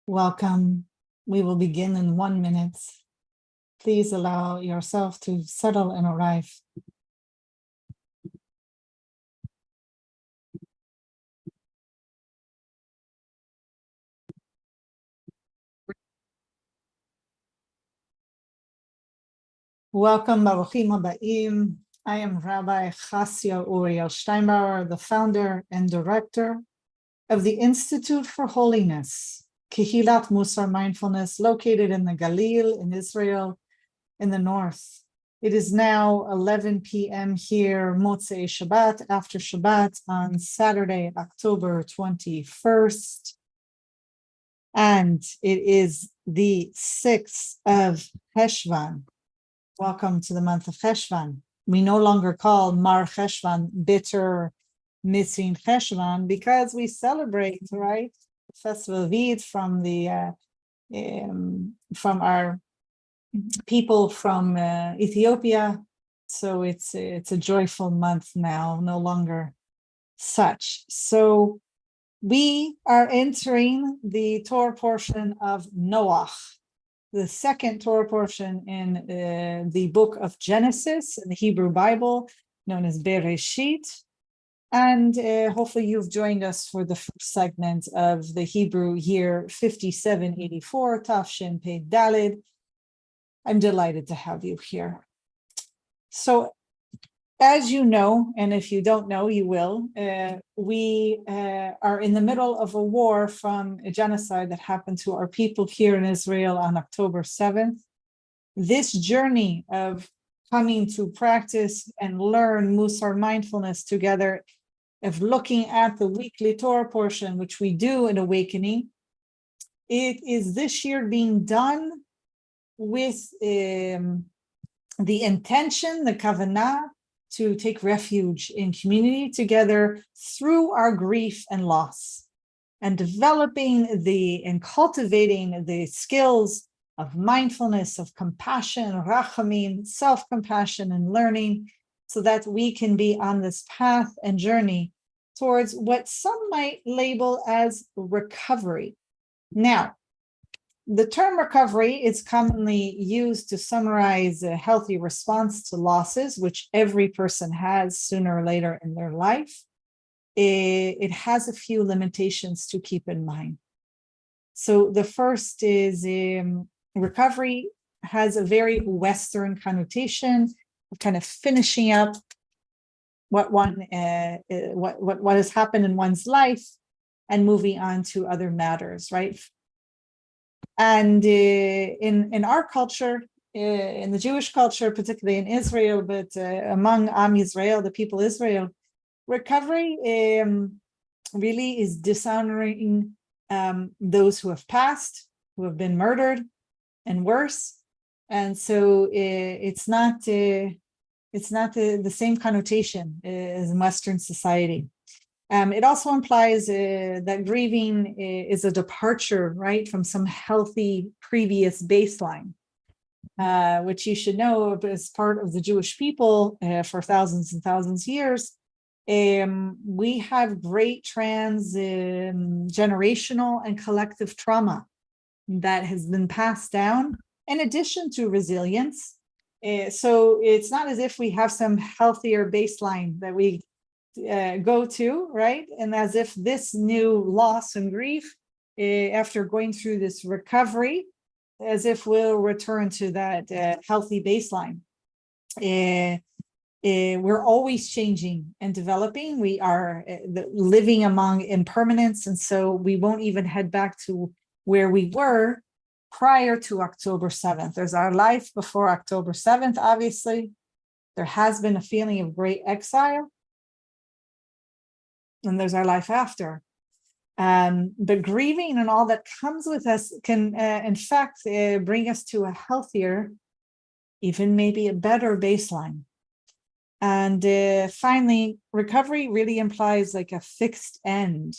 Welcome. We will begin in 1 minute. Please allow yourself to settle and arrive. Welcome, Baruchim Habaim. I am Rabbi Chasya Uriel Steinbauer, the founder and director of the Institute for Holiness, Kehilat Mussar Mindfulness, located in the Galil in Israel, in the north. It is now 11 p.m. here, Motzei Shabbat, after Shabbat, on Saturday, October 21st. And it is the 6th of Heshvan. Welcome to the month of Heshvan. We no longer call Mar Heshvan, bitter, missing Heshvan, because we celebrate, right, the festival of Eid from our people from Ethiopia. So it's a joyful month now, no longer such. So we are entering the Torah portion of Noach, the second Torah portion in the book of Genesis, in the Hebrew Bible, known as Bereshit. And hopefully you've joined us for the first segment of the Hebrew year 5784, Tafshin Pei Dalid. I'm delighted to have you here. So, as you know, and if you don't know, you will, we are in the middle of a war from a genocide that happened to our people here in Israel on October 7th. This journey of coming to practice and learn Mussar mindfulness together, of looking at the weekly Torah portion, which we do in Awakening, it is this year being done with the intention, the kavanah, to take refuge in community together through our grief and loss, and developing and cultivating the skills of mindfulness, of compassion, rachamim, self-compassion and learning, so that we can be on this path and journey towards what some might label as recovery. Now, the term recovery is commonly used to summarize a healthy response to losses, which every person has sooner or later in their life. It has a few limitations to keep in mind. So the first is recovery has a very Western connotation of kind of finishing up what has happened in one's life and moving on to other matters, right? And in our culture, in the Jewish culture, particularly in Israel, but among Am Yisrael, the people of Israel, recovery really is dishonoring those who have passed, who have been murdered, and worse. And so it's not the same connotation as in Western society. It also implies that grieving is a departure, right, from some healthy previous baseline, which you should know as part of the Jewish people for thousands and thousands of years. We have great generational and collective trauma that has been passed down, in addition to resilience. So it's not as if we have some healthier baseline that we go to, right? And as if this new loss and grief, after going through this recovery, as if we'll return to that healthy baseline. We're always changing and developing. We are living among impermanence, and so we won't even head back to where we were prior to October 7th. There's our life before October 7th, obviously. There has been a feeling of great exile. And there's our life after. But grieving and all that comes with us can, in fact, bring us to a healthier, even maybe a better baseline. And finally, recovery really implies like a fixed end.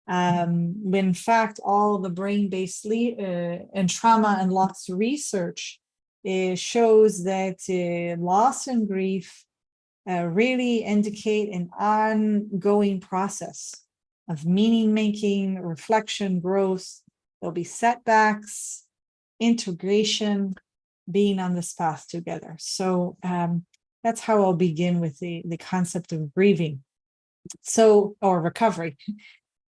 When in fact, all the brain-based and trauma and loss research shows that loss and grief really indicate an ongoing process of meaning making, reflection, growth, There'll be setbacks, integration, being on this path together. So that's how I'll begin with the concept of grieving. Or recovery.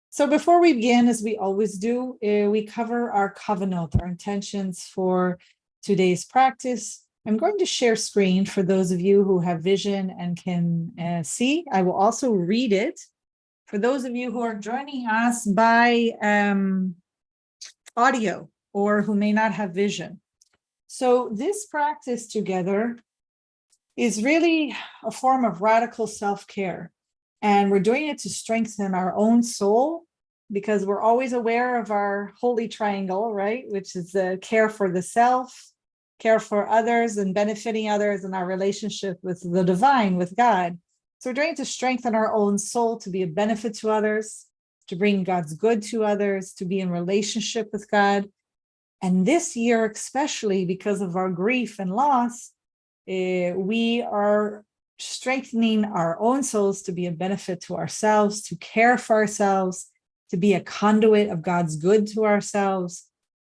So before we begin, as we always do, we cover our kavanot, our intentions for today's practice. I'm going to share screen for those of you who have vision and can see. I will also read it for those of you who are joining us by audio or who may not have vision. So this practice together is really a form of radical self-care. And we're doing it to strengthen our own soul, because we're always aware of our holy triangle, right? Which is the care for the self, care for others, and benefiting others in our relationship with the divine, with God. So we're doing it to strengthen our own soul, to be a benefit to others, to bring God's good to others, to be in relationship with God. And this year, especially because of our grief and loss, we are strengthening our own souls to be a benefit to ourselves, to care for ourselves, to be a conduit of God's good to ourselves.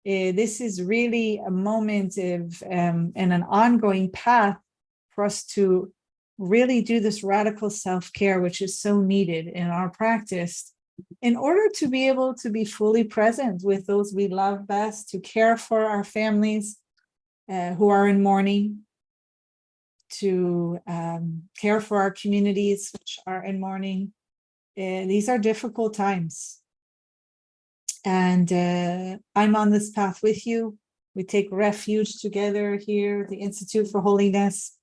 This is really a moment of and an ongoing path for us to really do this radical self-care, which is so needed in our practice, in order to be able to be fully present with those we love best, to care for our families who are in mourning, to care for our communities which are in mourning. These are difficult times. And I'm on this path with you. We take refuge together here, the Institute for Holiness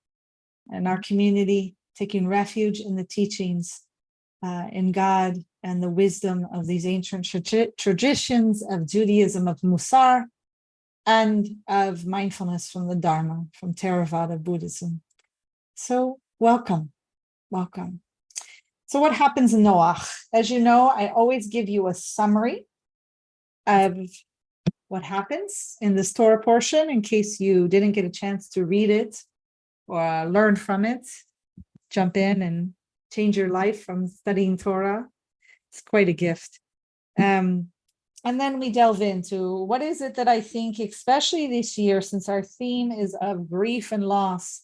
and our community, taking refuge in the teachings, in God and the wisdom of these ancient traditions of Judaism, of Mussar, and of mindfulness from the Dharma, from Theravada Buddhism. So welcome. So what happens in Noach? As you know, I always give you a summary of what happens in this Torah portion in case you didn't get a chance to read it or learn from it. Jump in and change your life from studying Torah. It's quite a gift. And then we delve into what is it that I think, especially this year, since our theme is of grief and loss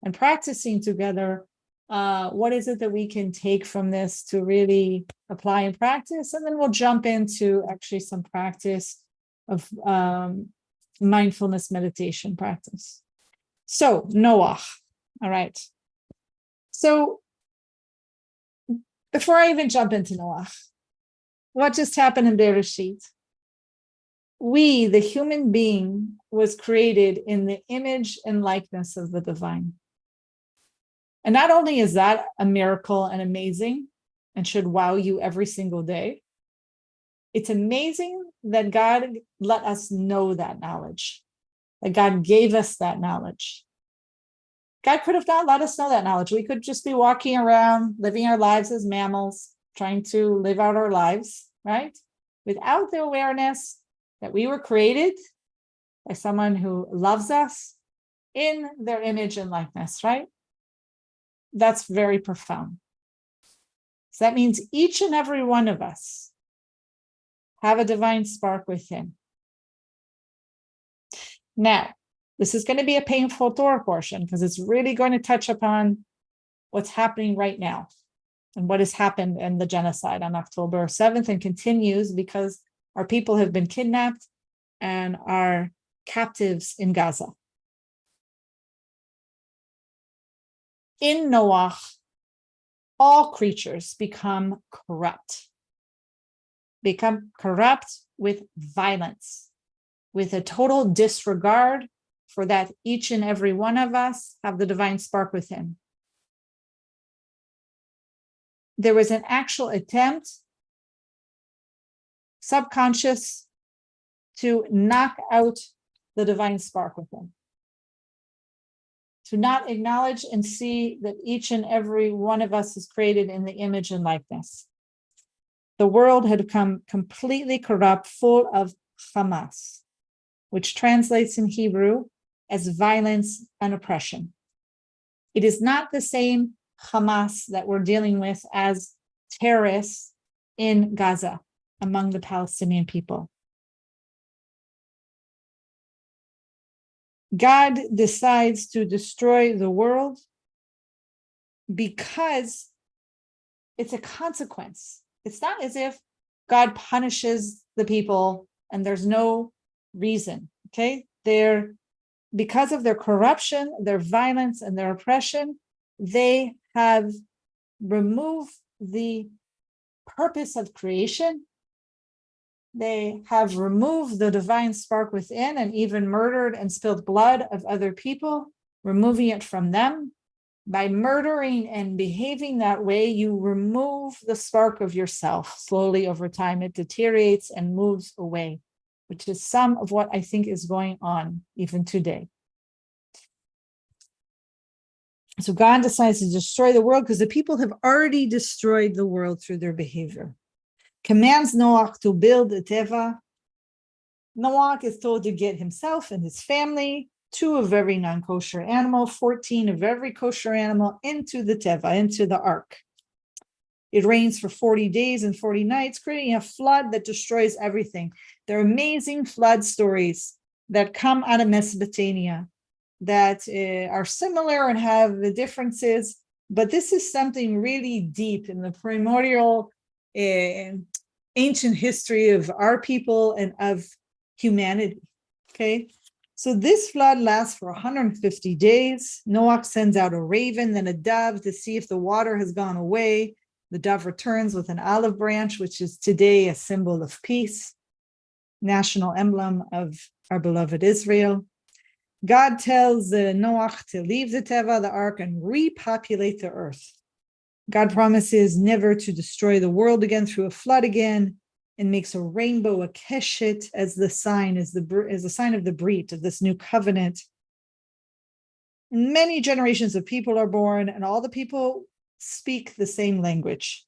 and practicing together, what is it that we can take from this to really apply and practice? And then we'll jump into actually some practice of mindfulness meditation practice. So Noach, all right. So before I even jump into Noach, what just happened in Bereshit? We, the human being, was created in the image and likeness of the divine. And not only is that a miracle and amazing and should wow you every single day, it's amazing that God let us know that knowledge, that God gave us that knowledge. God could have not let us know that knowledge. We could just be walking around, living our lives as mammals, trying to live out our lives, right? Without the awareness that we were created by someone who loves us in their image and likeness, right? That's very profound. So that means each and every one of us have a divine spark within. Now, this is going to be a painful Torah portion because it's really going to touch upon what's happening right now and what has happened in the genocide on October 7th and continues because our people have been kidnapped and are captives in Gaza. In Noach, all creatures become corrupt with violence, with a total disregard for that each and every one of us have the divine spark within. There was an actual attempt, subconscious, to knock out the divine spark within. To not acknowledge and see that each and every one of us is created in the image and likeness. The world had become completely corrupt, full of Hamas, which translates in Hebrew as violence and oppression. It is not the same Hamas that we're dealing with as terrorists in Gaza among the Palestinian people. God decides to destroy the world because it's a consequence. It's not as if God punishes the people and there's no reason, okay? Because of their corruption, their violence, and their oppression, they have removed the purpose of creation. They have removed the divine spark within and even murdered and spilled blood of other people, removing it from them. By murdering and behaving that way, you remove the spark of yourself. Slowly over time, it deteriorates and moves away, which is some of what I think is going on even today. So God decides to destroy the world because the people have already destroyed the world through their behavior. Commands Noach to build a teva. Noach is told to get himself and his family, 2 of every non-kosher animal, 14 of every kosher animal into the teva, into the ark. It rains for 40 days and 40 nights, creating a flood that destroys everything. There are amazing flood stories that come out of Mesopotamia that are similar and have the differences, but this is something really deep in the primordial ancient history of our people and of humanity, okay? So this flood lasts for 150 days. Noach sends out a raven, then a dove to see if the water has gone away. The dove returns with an olive branch, which is today a symbol of peace, national emblem of our beloved Israel. God tells Noach to leave the teva, the ark, and repopulate the earth. God promises never to destroy the world again through a flood again, and makes a rainbow, a keshet, as the sign, as the sign of the brit, of this new covenant. Many generations of people are born, and all the people speak the same language.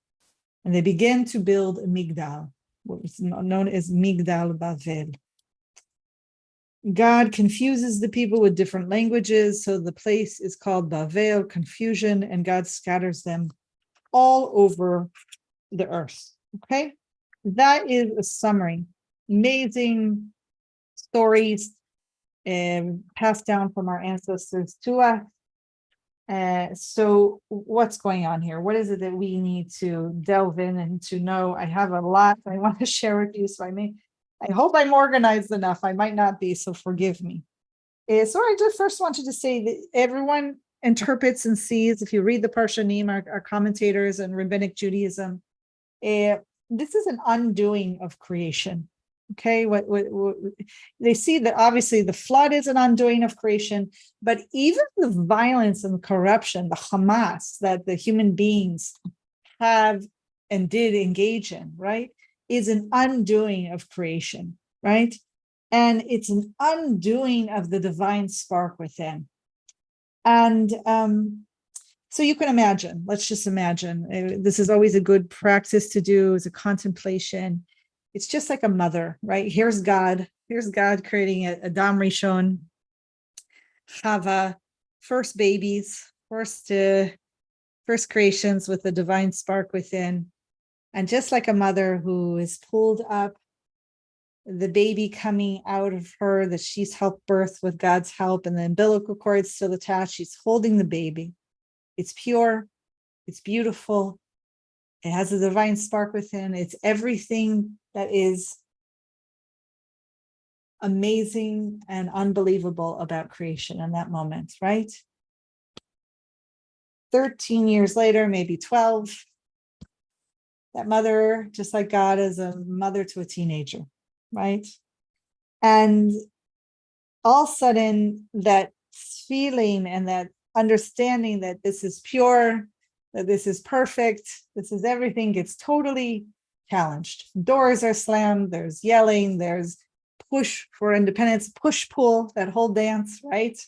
And they begin to build a migdal, what is known as Migdal Bavel. God confuses the people with different languages, so the place is called Bavel, confusion, and God scatters them all over the earth. Okay, that is a summary. Amazing stories passed down from our ancestors to us. So what's going on here? What is it that we need to delve in and to know? I have a lot I want to share with you, so I hope I'm organized enough. I might not be, so forgive me. So I just first wanted to say that everyone interprets and sees, if you read the Parshanim, our commentators and Rabbinic Judaism, this is an undoing of creation. Okay, what they see that obviously the flood is an undoing of creation, but even the violence and corruption, the Hamas that the human beings have and did engage in, right, is an undoing of creation, right? And it's an undoing of the divine spark within. And so you can imagine, let's just imagine, this is always a good practice to do, is a contemplation. It's just like a mother, right? Here's God creating a Adam Rishon, Chava, first babies, first creations with the divine spark within. And just like a mother who is pulled up, the baby coming out of her that she's helped birth with God's help, and the umbilical cord still attached, she's holding the baby. It's pure, it's beautiful, it has a divine spark within, it's everything that is amazing and unbelievable about creation in that moment, right? 13 years later, maybe 12, that mother, just like God, is a mother to a teenager, right? And all of a sudden, that feeling and that understanding that this is pure, that this is perfect, this is everything, gets totally challenged. Doors are slammed, there's yelling, there's push for independence, push-pull, that whole dance, right?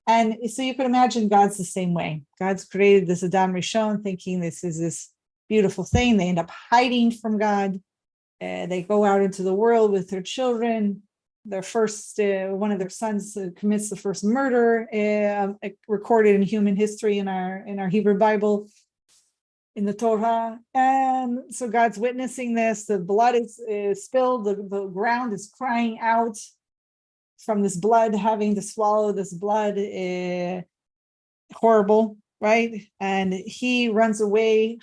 And so you can imagine God's the same way. God's created this Adam Rishon thinking this is this beautiful thing. They end up hiding from God. They go out into the world with their children. Their first, one of their sons commits the first murder recorded in human history in our Hebrew Bible, in the Torah. And so God's witnessing this. The blood is spilled. The ground is crying out. from this blood, having to swallow this blood, horrible, right? And he runs away.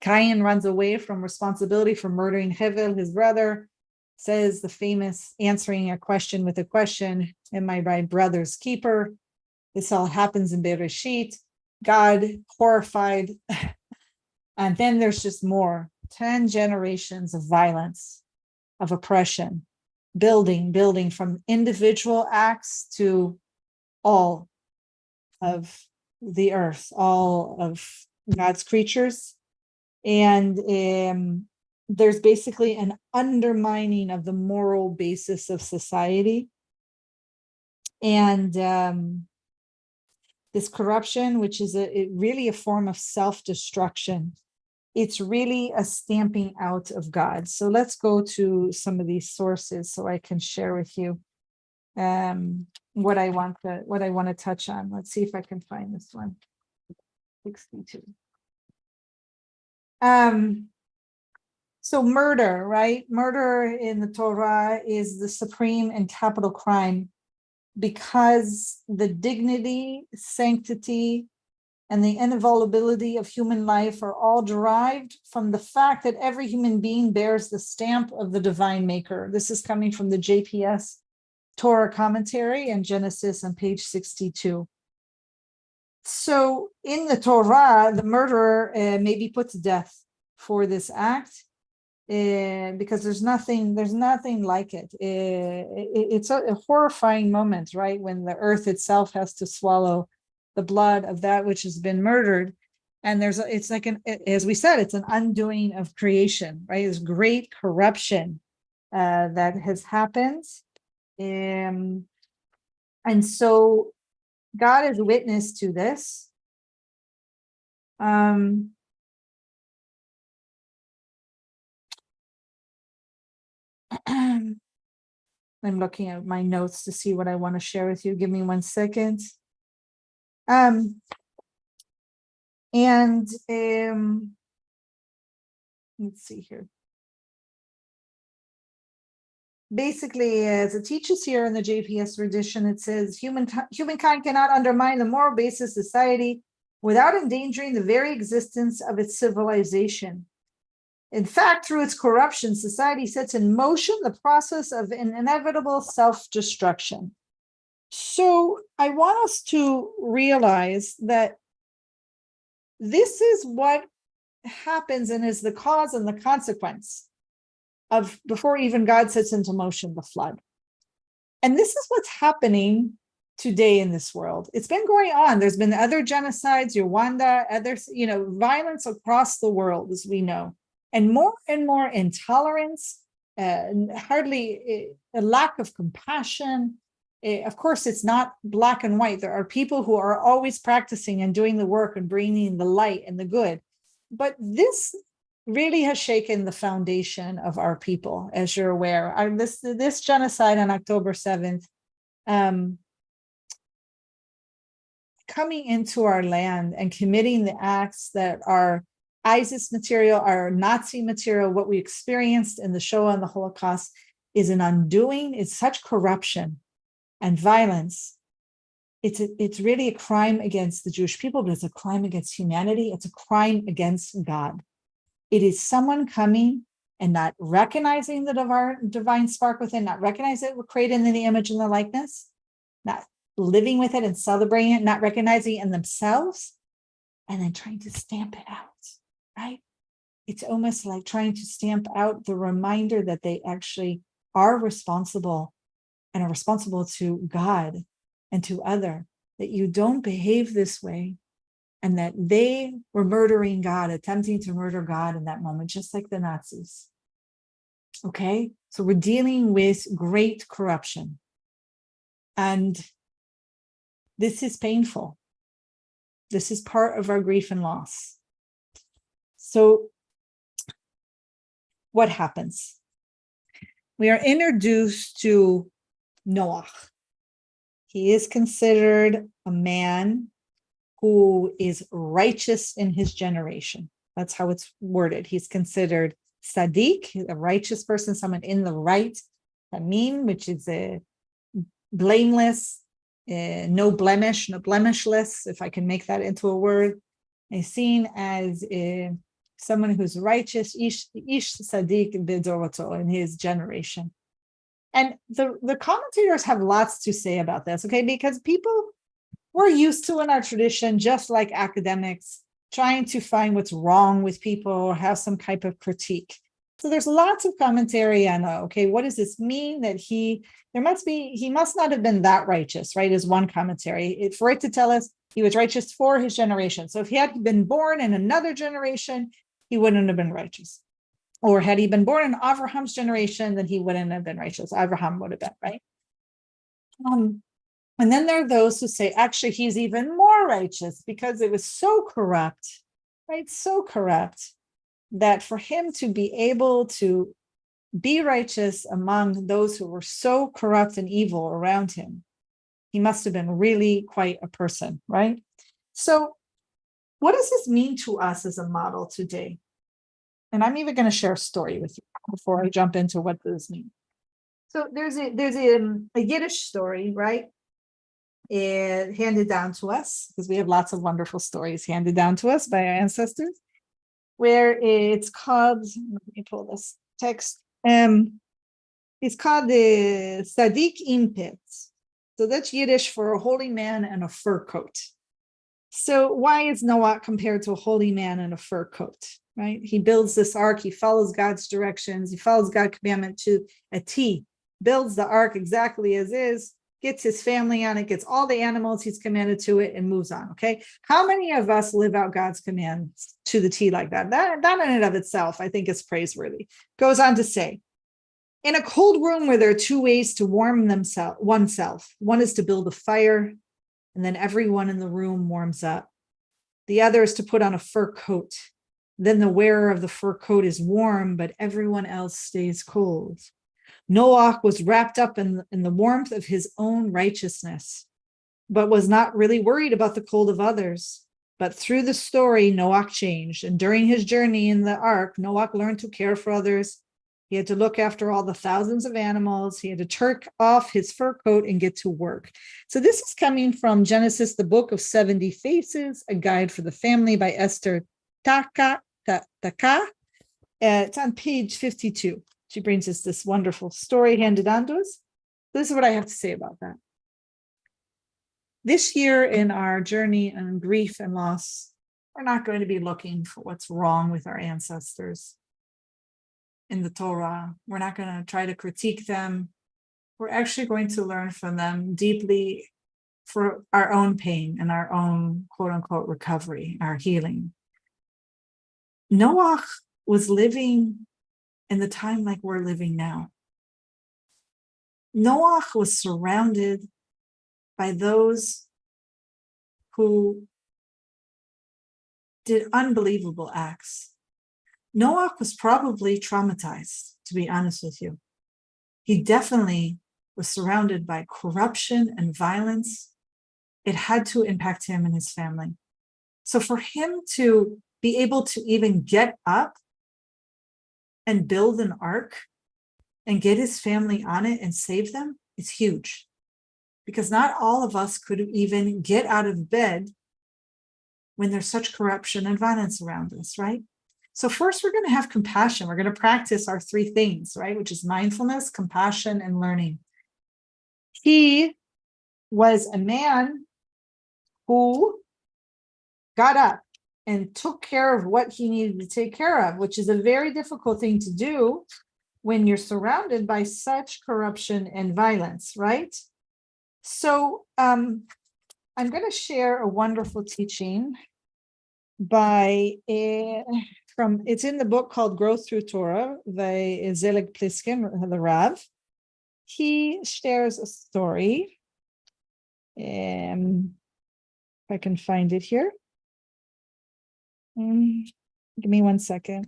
Cain runs away from responsibility for murdering Hevel, his brother, says the famous answering a question with a question, am I my brother's keeper? This all happens in Bereshit. God horrified. And then there's just more, 10 generations of violence, of oppression, building from individual acts to all of the earth, all of God's creatures. And there's basically an undermining of the moral basis of society. And this corruption, which is really a form of self-destruction, it's really a stamping out of God. So let's go to some of these sources so I can share with you what I want to touch on. Let's see if I can find this one. 62. So murder, right? Murder in the Torah is the supreme and capital crime because the dignity, sanctity, and the inviolability of human life are all derived from the fact that every human being bears the stamp of the divine maker. This is coming from the JPS Torah commentary and Genesis on page 62. So in the Torah, the murderer may be put to death for this act because there's nothing like it. It's a horrifying moment, right? When the earth itself has to swallow the blood of that which has been murdered. And it's like as we said, it's an undoing of creation, right? There's great corruption that has happened. And so God is witness to this. I'm looking at my notes to see what I want to share with you. Give me 1 second. Let's see here. Basically, as it teaches here in the JPS tradition, it says humankind cannot undermine the moral basis of society without endangering the very existence of its civilization. In fact, through its corruption, society sets in motion the process of an inevitable self-destruction. So I want us to realize that this is what happens and is the cause and the consequence of before even God sets into motion the flood. And this is what's happening today in this world. It's been going on. There's been other genocides, Rwanda, others, violence across the world, as we know, and more intolerance, hardly a lack of compassion. Of course, it's not black and white. There are people who are always practicing and doing the work and bringing the light and the good. But this really has shaken the foundation of our people, as you're aware. This genocide on October 7th, coming into our land and committing the acts that are ISIS material, our Nazi material, what we experienced in the Shoah and the Holocaust is an undoing. It's such corruption and violence. It's really a crime against the Jewish people, but it's a crime against humanity. It's a crime against God. It is someone coming and not recognizing the divine spark within, not recognizing it, we're created in the image and the likeness, not living with it and celebrating it, not recognizing it in themselves, and then trying to stamp it out, right? It's almost like trying to stamp out the reminder that they actually are responsible and are responsible to God and to other, that you don't behave this way, and that they were murdering God, attempting to murder God in that moment, just like the Nazis. Okay, so we're dealing with great corruption. And this is painful. This is part of our grief and loss. So what happens? We are introduced to Noach. He is considered a man who is righteous in his generation. That's how it's worded. He's considered Sadiq, a righteous person, someone in the right, Tamim, which is blameless, no blemishless, if I can make that into a word, is seen as someone who's righteous, ish tzaddik b'doroto, in his generation. And the commentators have lots to say about this, okay? Because people we're used to in our tradition, just like academics, trying to find what's wrong with people or have some type of critique. So there's lots of commentary on, okay, what does this mean that he must not have been that righteous, right? Is one commentary. For it to tell us he was righteous for his generation. So if he had been born in another generation, he wouldn't have been righteous. Or had he been born in Abraham's generation, then he wouldn't have been righteous. Abraham would have been, right? And then there are those who say, actually, he's even more righteous because it was so corrupt, right? So corrupt that for him to be able to be righteous among those who were so corrupt and evil around him, he must have been really quite a person, right? So what does this mean to us as a model today? And I'm even going to share a story with you before I jump into what this means. So there's a Yiddish story, right? It handed down to us, because we have lots of wonderful stories handed down to us by our ancestors, where it's called, let me pull this text, it's called the Sadiq Impet. So that's Yiddish for a holy man and a fur coat. So why is Noach compared to a holy man in a fur coat, right? He builds this ark, he follows God's directions, he follows God's commandment to a T, builds the ark exactly as is, gets his family on it, gets all the animals he's commanded to it, and moves on, okay? How many of us live out God's commands to the T like that? That in and of itself, I think, is praiseworthy. Goes on to say, in a cold room where there are two ways to warm oneself, one is to build a fire, and then everyone in the room warms up. The other is to put on a fur coat. Then the wearer of the fur coat is warm, but everyone else stays cold. Noach was wrapped up in the warmth of his own righteousness, but was not really worried about the cold of others. But through the story, Noach changed. And during his journey in the ark, Noach learned to care for others. He had to look after all the thousands of animals. He had to take off his fur coat and get to work. So this is coming from Genesis, the Book of 70 Faces, a guide for the family by Esther Taka. It's on page 52. She brings us this wonderful story handed on to us. This is what I have to say about that. This year in our journey on grief and loss, we're not going to be looking for what's wrong with our ancestors in the Torah. We're not going to try to critique them. We're actually going to learn from them deeply for our own pain and our own quote unquote recovery, our healing. Noach was living in the time like we're living now. Noach was surrounded by those who did unbelievable acts. Noach was probably traumatized, to be honest with you. He definitely was surrounded by corruption and violence. It had to impact him and his family. So for him to be able to even get up and build an ark and get his family on it and save them is huge. Because not all of us could even get out of bed when there's such corruption and violence around us, right? So first, we're going to have compassion. We're going to practice our three things, right? Which is mindfulness, compassion, and learning. He was a man who got up and took care of what he needed to take care of, which is a very difficult thing to do when you're surrounded by such corruption and violence, right? So I'm going to share a wonderful teaching by it's in the book called Growth Through Torah by Zelig Pliskin, the Rav. He shares a story. If I can find it here. Give me 1 second.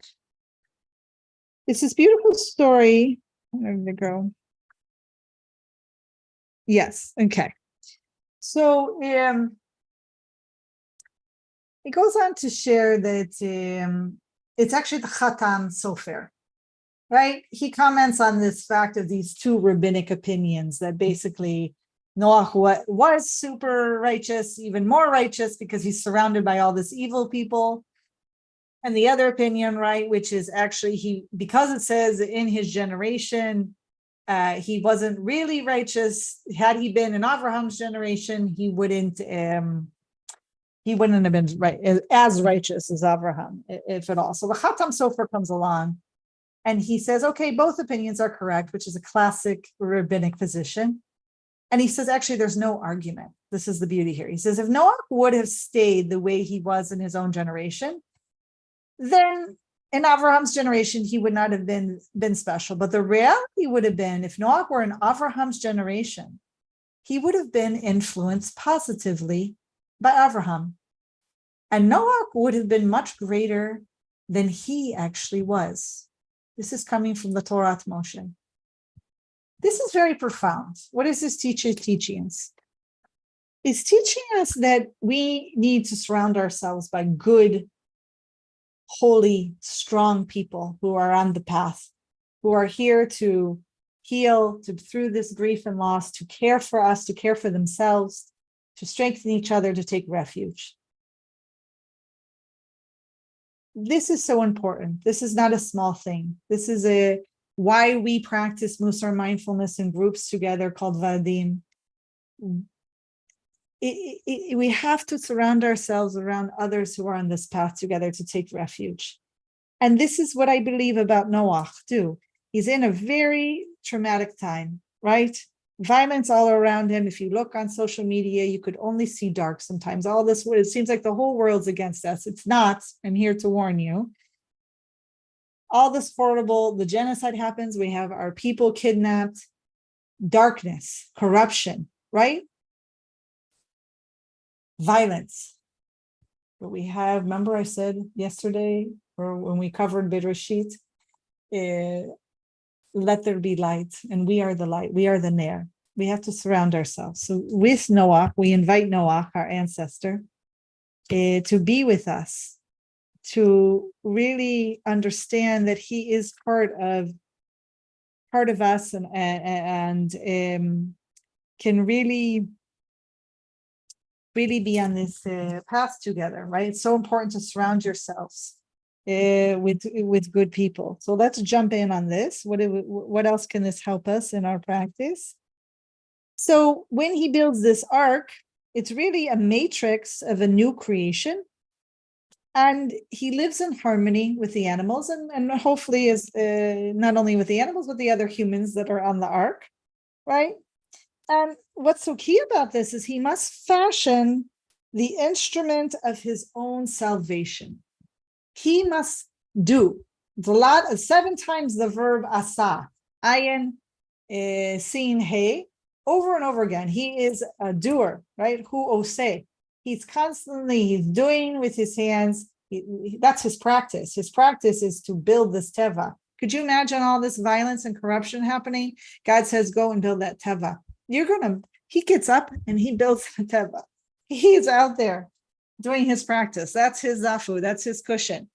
It's this beautiful story. Where did it go? Yes, okay. So it goes on to share that it's actually the Chatan Sofer, right? He comments on this fact of these two rabbinic opinions that basically Noach was super righteous, even more righteous, because he's surrounded by all this evil people. And the other opinion, right, which is actually because it says in his generation, he wasn't really righteous. Had he been in Abraham's generation, he wouldn't have been as righteous as Abraham, if at all. So the Khatam Sofer comes along and he says, okay, both opinions are correct, which is a classic rabbinic position. And he says, actually, there's no argument. This is the beauty here. He says, if Noach would have stayed the way he was in his own generation, then in Abraham's generation, he would not have been special. But the reality would have been, if Noach were in Abraham's generation, he would have been influenced positively by Abraham. And Noach would have been much greater than he actually was. This is coming from the Torah Moshe. This is very profound. What is this teacher teaching us? It's teaching us that we need to surround ourselves by good, holy, strong people who are on the path, who are here to heal, through this grief and loss, to care for us, to care for themselves, to strengthen each other, to take refuge. This is so important. This is not a small thing. This is why we practice Mussar mindfulness in groups together called Vadim. We have to surround ourselves around others who are on this path together to take refuge. And this is what I believe about Noach too. He's in a very traumatic time, right? Violence all around him. If you look on social media, you could only see dark sometimes. All this, it seems like the whole world's against us. It's not. I'm here to warn you. All this horrible, the genocide happens. We have our people kidnapped, darkness, corruption, right? Violence. But we have, remember I said yesterday, or when we covered Bereshit, let there be light, and we are the light, we are the Ner. We have to surround ourselves. So with Noach, we invite Noach, our ancestor, to be with us, to really understand that he is part of us and can really be on this path together, right? It's so important to surround yourselves with good people. So let's jump in on this. What else can this help us in our practice? So when he builds this ark, it's really a matrix of a new creation. And he lives in harmony with the animals and hopefully is not only with the animals, but the other humans that are on the ark, right? And what's so key about this is he must fashion the instrument of his own salvation. He must do 7 times the verb asa, ayin, sin, hey, over and over again. He is a doer, right? Hu oseh. He's doing with his hands. That's his practice. His practice is to build this teva. Could you imagine all this violence and corruption happening? God says, go and build that teva. He gets up and he builds the teva. He's out there doing his practice. That's his zafu. That's his cushion.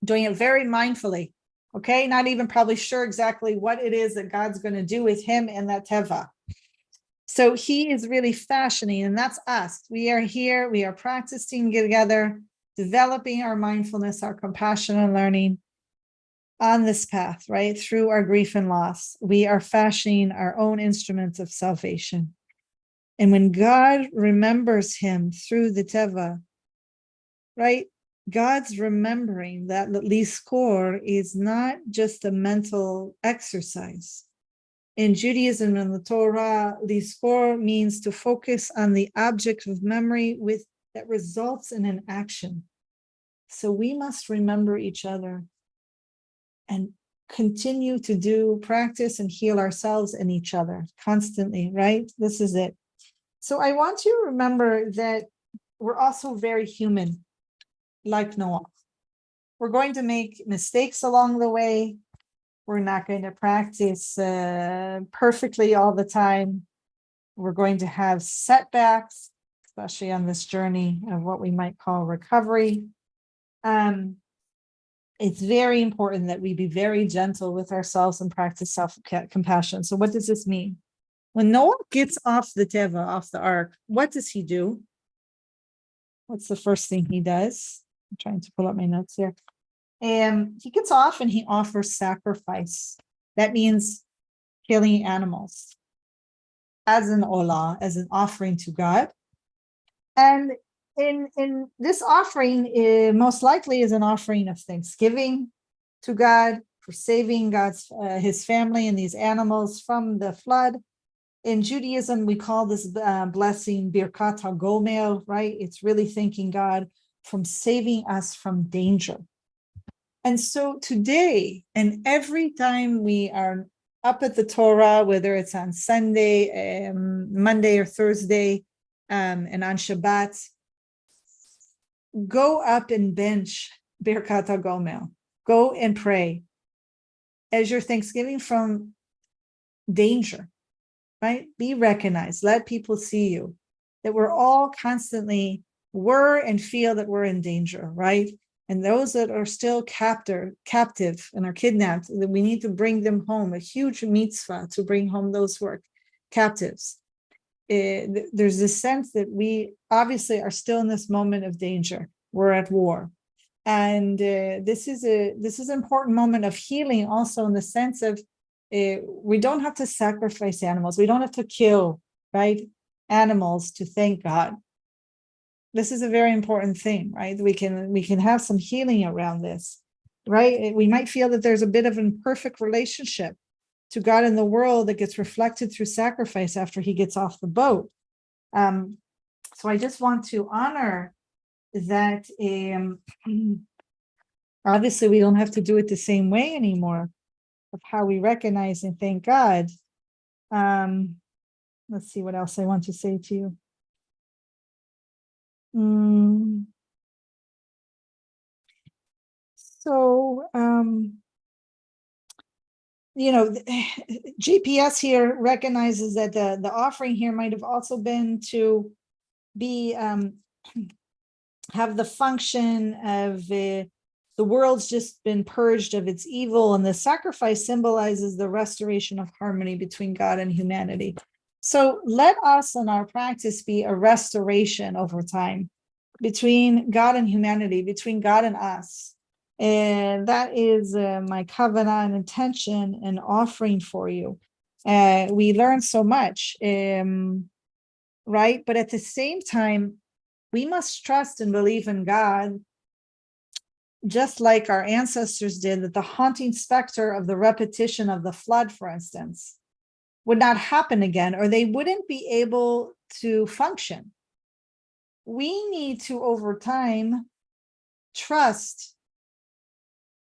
Doing it very mindfully. Okay. Not even probably sure exactly what it is that God's going to do with him and that teva. So he is really fashioning, and that's us. We are here, we are practicing together, developing our mindfulness, our compassion and learning on this path, right? Through our grief and loss, we are fashioning our own instruments of salvation. And when God remembers him through the teva, right? God's remembering that liskor is not just a mental exercise. In Judaism and the Torah, liskor means to focus on the object of memory that results in an action. So we must remember each other and continue to practice and heal ourselves and each other constantly, right? This is it. So I want you to remember that we're also very human, like Noah. We're going to make mistakes along the way. We're not going to practice perfectly all the time. We're going to have setbacks, especially on this journey of what we might call recovery. It's very important that we be very gentle with ourselves and practice self-compassion. So what does this mean? When Noah gets off the teva, off the ark, what does he do? What's the first thing he does? I'm trying to pull up my notes here. He gets off and he offers sacrifice. That means killing animals as an olah, as an offering to God. And in this offering, most likely is an offering of thanksgiving to God for saving his family and these animals from the flood. In Judaism, we call this blessing Birkat HaGomel, right? It's really thanking God from saving us from danger. And so today, and every time we are up at the Torah, whether it's on Sunday, Monday or Thursday, and on Shabbat, go up and bench Birkat HaGomel. Go and pray as your thanksgiving from danger, right? Be recognized. Let people see you. That we're all constantly and feel that we're in danger, right? And those that are still captive and are kidnapped, that we need to bring them home. A huge mitzvah to bring home those who are captives. There's this sense that we obviously are still in this moment of danger. We're at war. And this is an important moment of healing also in the sense of we don't have to sacrifice animals. We don't have to kill, right, animals to thank God. This is a very important thing, right? We can have some healing around this, right? We might feel that there's a bit of an imperfect relationship to God in the world that gets reflected through sacrifice after he gets off the boat. So I just want to honor that. Obviously, we don't have to do it the same way anymore of how we recognize and thank God. Let's see what else I want to say to you. So, GPS here recognizes that the offering here might have also been to be have the function of the world's just been purged of its evil, and the sacrifice symbolizes the restoration of harmony between God and humanity. So let us in our practice be a restoration over time between God and humanity, between God and us. And that is my kavanah and intention and offering for you. We learn so much, right? But at the same time, we must trust and believe in God, just like our ancestors did, that the haunting specter of the repetition of the flood, for instance, would not happen again, or they wouldn't be able to function. We need to, over time, trust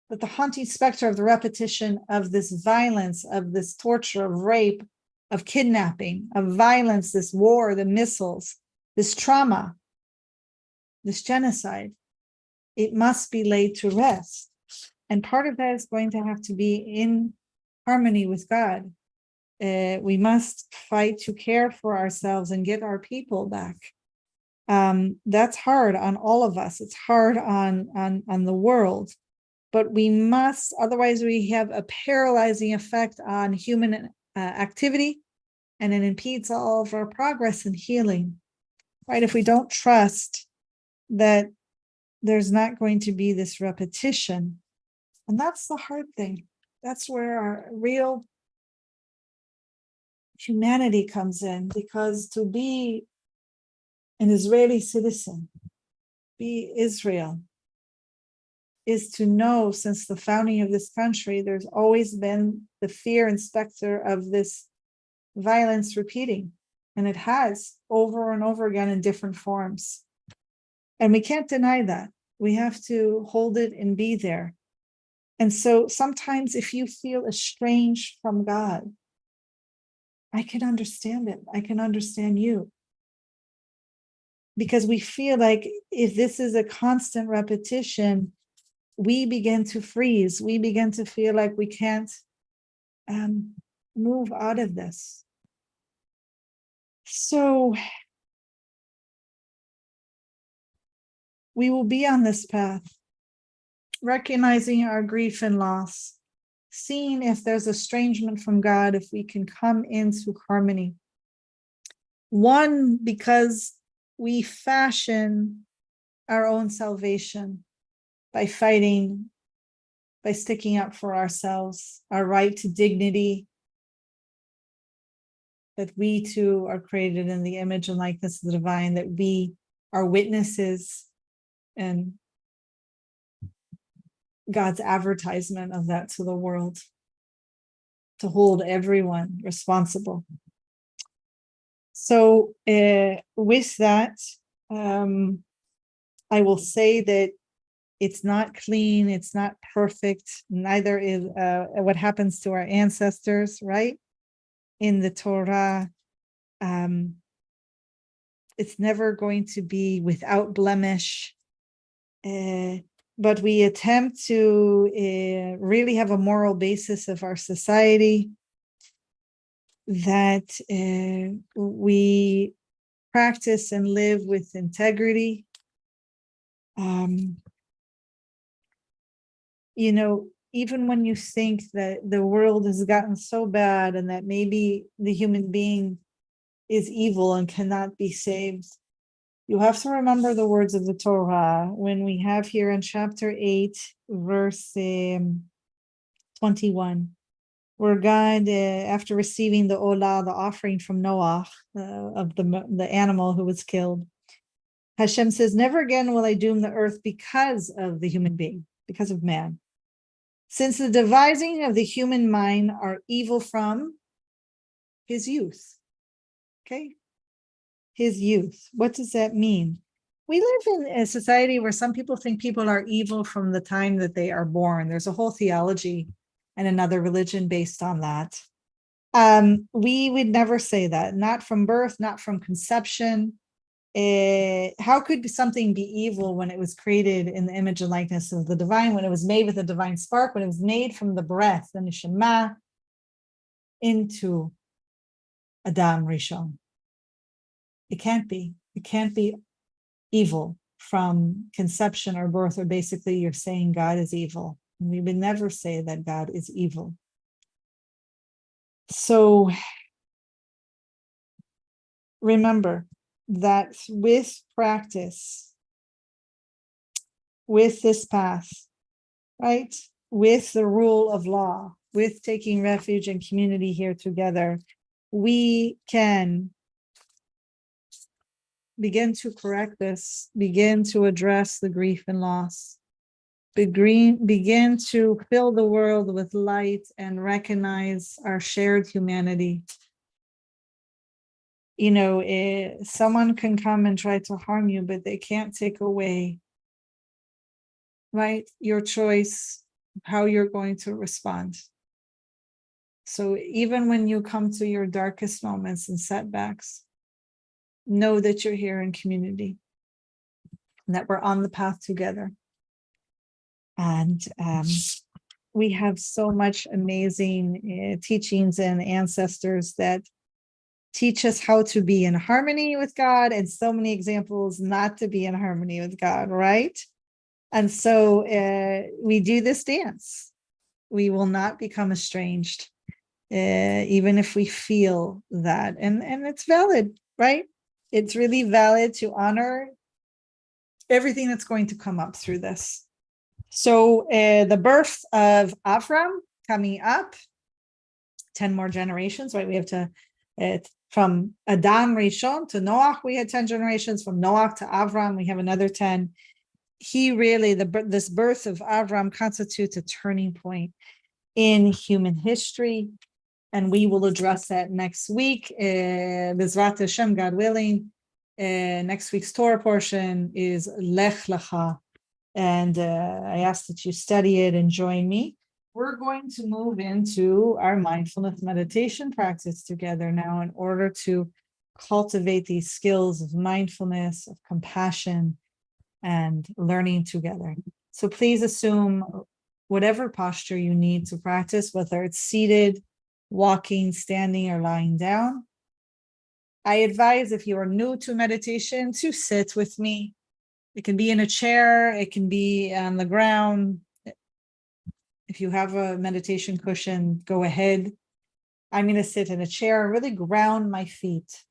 that the haunting specter of the repetition of this violence, of this torture, of rape, of kidnapping, of violence, this war, the missiles, this trauma, this genocide, it must be laid to rest. And part of that is going to have to be in harmony with God. We must fight to care for ourselves and get our people back. That's hard on all of us. It's hard on the world. But we must, otherwise we have a paralyzing effect on human activity, and it impedes all of our progress and healing, right? If we don't trust that there's not going to be this repetition, and that's the hard thing. That's where our real humanity comes in, because to be an Israeli citizen, be Israel, is to know since the founding of this country, there's always been the fear and specter of this violence repeating. And it has over and over again in different forms. And we can't deny that. We have to hold it and be there. And so sometimes if you feel estranged from God, I can understand it. I can understand you. Because we feel like if this is a constant repetition, we begin to freeze. We begin to feel like we can't move out of this. So we will be on this path, recognizing our grief and loss, seeing if there's estrangement from God, if we can come into harmony. One, because we fashion our own salvation by fighting, by sticking up for ourselves, our right to dignity, that we too are created in the image and likeness of the divine, that we are witnesses and God's advertisement of that to the world, to hold everyone responsible. So with that, I will say that it's not clean, it's not perfect, neither is what happens to our ancestors, right? In the Torah, it's never going to be without blemish, but we attempt to really have a moral basis of our society, that we practice and live with integrity. You know, even when you think that the world has gotten so bad and that maybe the human being is evil and cannot be saved, you have to remember the words of the Torah when we have here in chapter 8, verse 21, where God, after receiving the olah, the offering from Noach, of the animal who was killed, Hashem says, never again will I doom the earth because of the human being, because of man. Since the devising of the human mind are evil from his youth. Okay? His youth. What does that mean? We live in a society where some people think people are evil from the time that they are born. There's a whole theology and another religion based on that. We would never say that. Not from birth, not from conception. How could something be evil when it was created in the image and likeness of the divine, when it was made with a divine spark, when it was made from the breath, the neshama, into Adam Rishon? It can't be. It can't be evil from conception or birth, or basically you're saying God is evil. We would never say that God is evil. So remember that with practice, with this path, right, with the rule of law, with taking refuge and community here together, we can begin to correct this, begin to address the grief and loss, begin to fill the world with light and recognize our shared humanity. You know, someone can come and try to harm you, but they can't take away, right, your choice, how you're going to respond. So even when you come to your darkest moments and setbacks, know that you're here in community and that we're on the path together. And we have so much amazing teachings and ancestors that teach us how to be in harmony with God, and so many examples not to be in harmony with God, right? And so we do this dance. We will not become estranged, even if we feel that. And it's valid, right? It's really valid to honor everything that's going to come up through this. So the birth of Avram coming up, 10 more generations, right? We have to, from Adam Rishon to Noach, we had 10 generations. From Noach to Avram, we have another 10. He really, this birth of Avram constitutes a turning point in human history. And we will address that next week. B'ezrat Hashem, God willing. Next week's Torah portion is Lech Lecha. And I ask that you study it and join me. We're going to move into our mindfulness meditation practice together now in order to cultivate these skills of mindfulness, of compassion, and learning together. So please assume whatever posture you need to practice, whether it's seated, walking, standing, or lying down. I advise, if you are new to meditation, to sit with me. It can be in a chair, it can be on the ground. If you have a meditation cushion, go ahead. I'm going to sit in a chair and really ground my feet.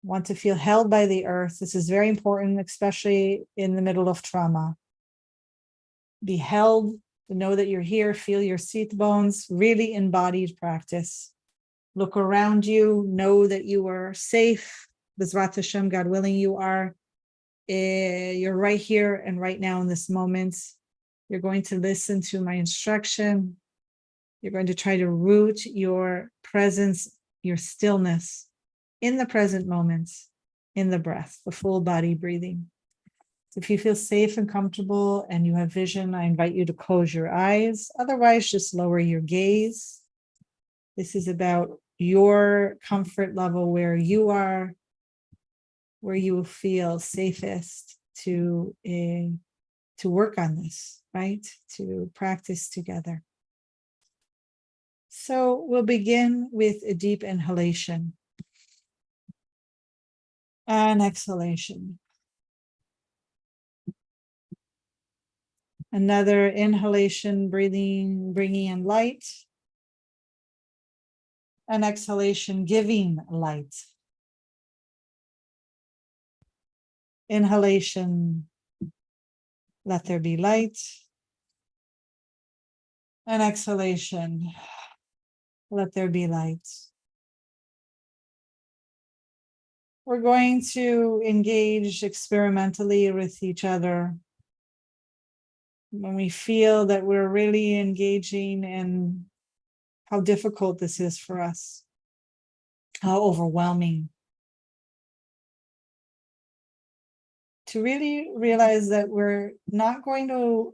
Want to feel held by the earth. This is very important, especially in the middle of trauma. Be held, to know that you're here, feel your seat bones, really embodied practice. Look around you, know that you are safe. B'ezrat Hashem, God willing, you are. You're right here and right now in this moment. You're going to listen to my instruction. You're going to try to root your presence, your stillness in the present moment, in the breath, the full body breathing. So if you feel safe and comfortable and you have vision, I invite you to close your eyes. Otherwise, just lower your gaze. This is about your comfort level, where you are, where you will feel safest to work on this, right? To practice together. So we'll begin with a deep inhalation and exhalation. Another inhalation, breathing, bringing in light. An exhalation, giving light. Inhalation, let there be light. An exhalation, let there be light. We're going to engage experimentally with each other. When we feel that we're really engaging in how difficult this is for us, how overwhelming, to really realize that we're not going to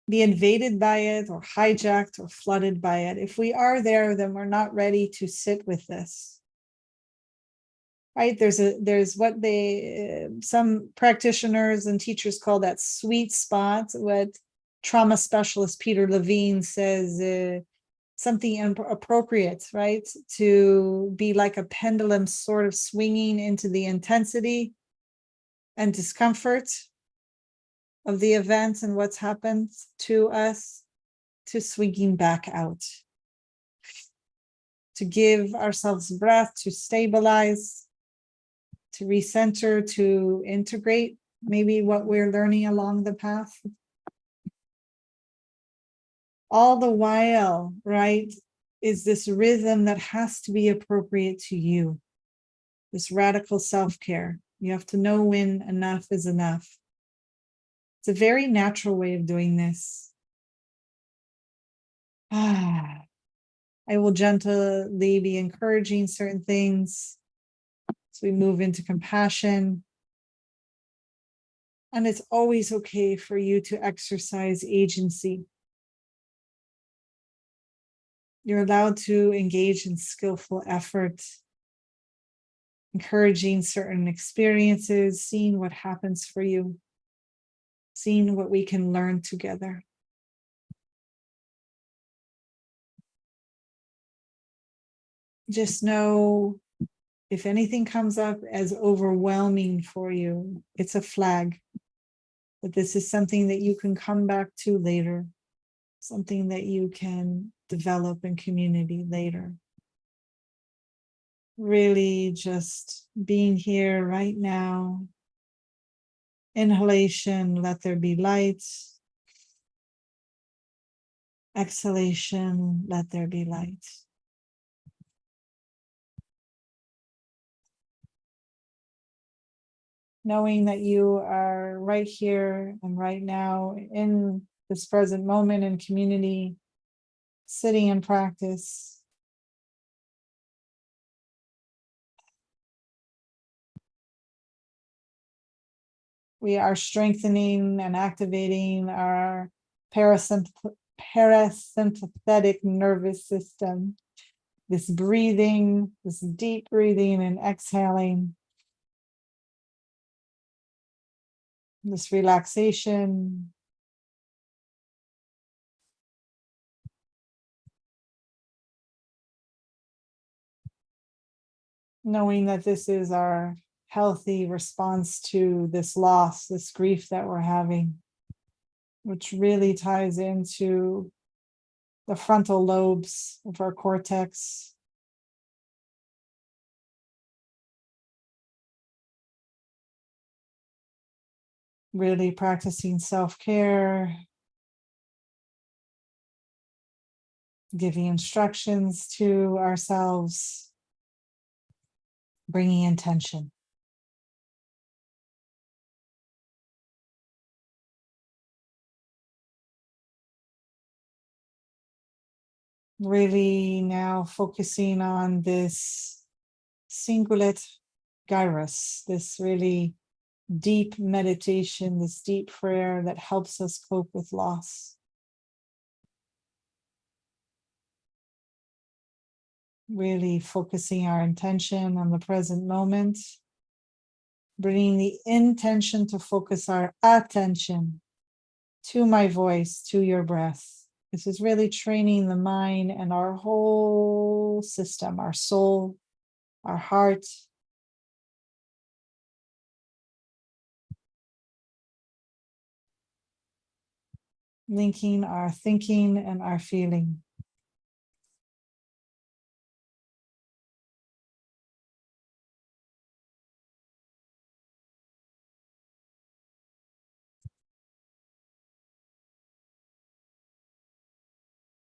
be invaded by it or hijacked or flooded by it. If we are there, then we're not ready to sit with this. Right? There's what some practitioners and teachers call that sweet spot, what trauma specialist Peter Levine says, something appropriate, right? To be like a pendulum, sort of swinging into the intensity and discomfort of the event and what's happened to us, to swinging back out, to give ourselves breath, to stabilize, to recenter, to integrate maybe what we're learning along the path. All the while, right, is this rhythm that has to be appropriate to you, this radical self-care. You have to know when enough is enough. It's a very natural way of doing this. I will gently be encouraging certain things as we move into compassion. And it's always okay for you to exercise agency. You're allowed to engage in skillful effort, encouraging certain experiences, seeing what happens for you, seeing what we can learn together. Just know if anything comes up as overwhelming for you, it's a flag that this is something that you can come back to later, something that you can develop in community later. Really just being here right now. Inhalation, let there be light. Exhalation, let there be light. Knowing that you are right here and right now in this present moment in community, sitting in practice. We are strengthening and activating our parasympathetic nervous system. This breathing, this deep breathing and exhaling. This relaxation. Knowing that this is our healthy response to this loss, this grief that we're having, which really ties into the frontal lobes of our cortex. really practicing self-care, giving instructions to ourselves, bringing intention. Really now focusing on this singulet gyrus, this really deep meditation, this deep prayer that helps us cope with loss. Really focusing our intention on the present moment, bringing the intention to focus our attention to my voice, to your breath. This is really training the mind and our whole system, our soul, our heart. Linking our thinking and our feeling.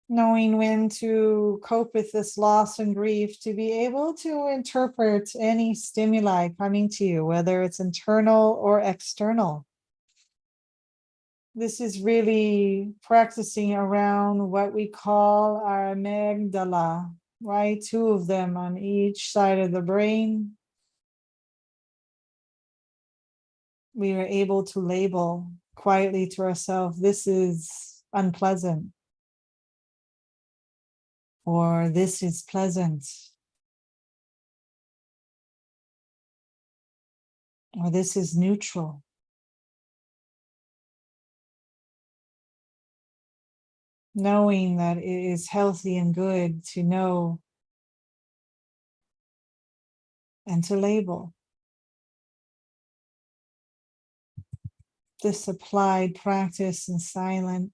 Knowing when to cope with this loss and grief, to be able to interpret any stimuli coming to you, whether it's internal or external. This is really practicing around what we call our amygdala, right? Two of them on each side of the brain. We are able to label quietly to ourselves, this is unpleasant, or this is pleasant, or this is neutral. Knowing that it is healthy and good to know and to label. This applied practice and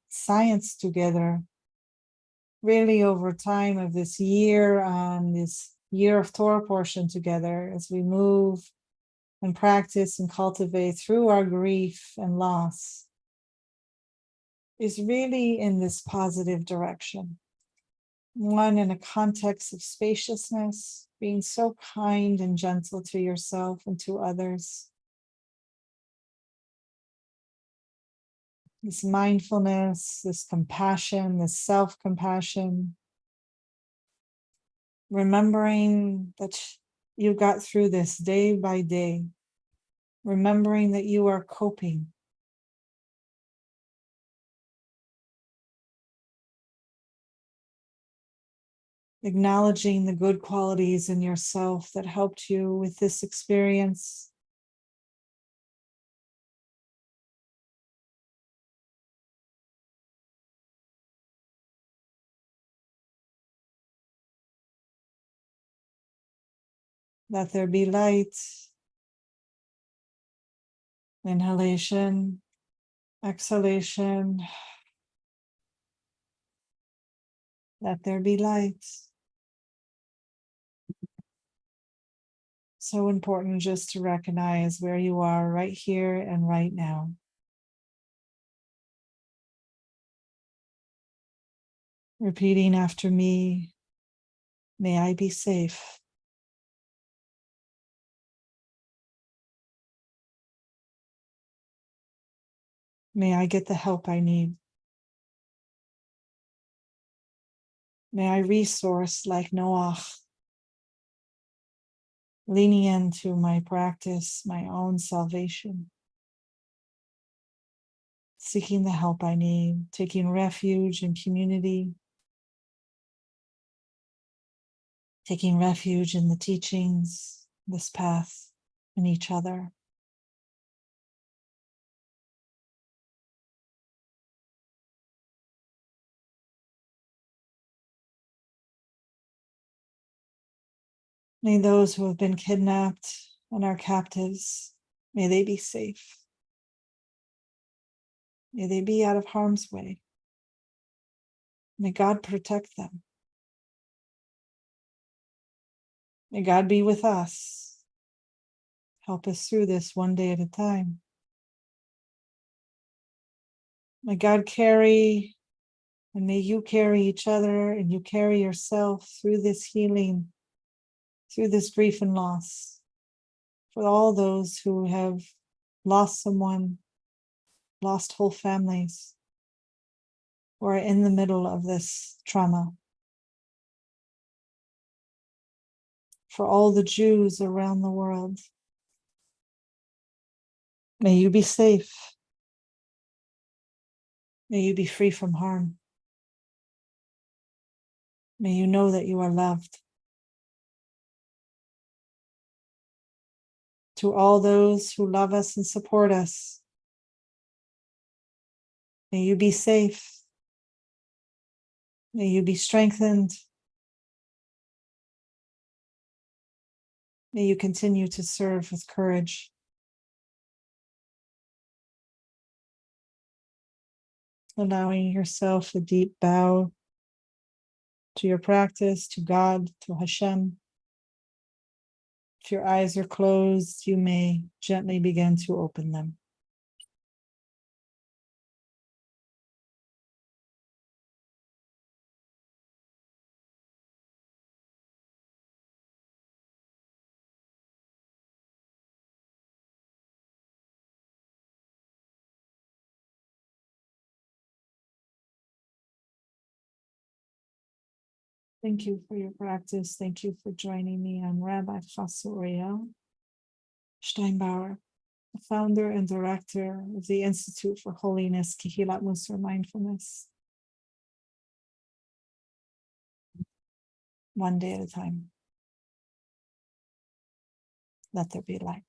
science together, really over time of this year on this year of Torah portion together, as we move and practice and cultivate through our grief and loss, is really in this positive direction. One, in a context of spaciousness, being so kind and gentle to yourself and to others. This mindfulness, this compassion, this self-compassion, remembering that you got through this day by day, remembering that you are coping. Acknowledging the good qualities in yourself that helped you with this experience. Let there be light. Inhalation, exhalation. Let there be light. So important just to recognize where you are right here and right now. Repeating after me, may I be safe. May I get the help I need. May I resource like Noach, leaning into my practice, my own salvation, seeking the help I need, taking refuge in community, taking refuge in the teachings, this path, and each other. May those who have been kidnapped and are captives, may they be safe. May they be out of harm's way. May God protect them. May God be with us. Help us through this one day at a time. May God carry, and may you carry each other, and you carry yourself through this healing, through this grief and loss. For all those who have lost someone, lost whole families, or are in the middle of this trauma. For all the Jews around the world, may you be safe. May you be free from harm. May you know that you are loved. To all those who love us and support us, may you be safe. May you be strengthened. May you continue to serve with courage. Allowing yourself a deep bow to your practice, to God, to Hashem. If your eyes are closed, you may gently begin to open them. Thank you for your practice. Thank you for joining me. I'm Rabbi Chasya Steinbauer, the founder and director of the Institute for Holiness, Kehilat Mussar Mindfulness. One day at a time. Let there be light.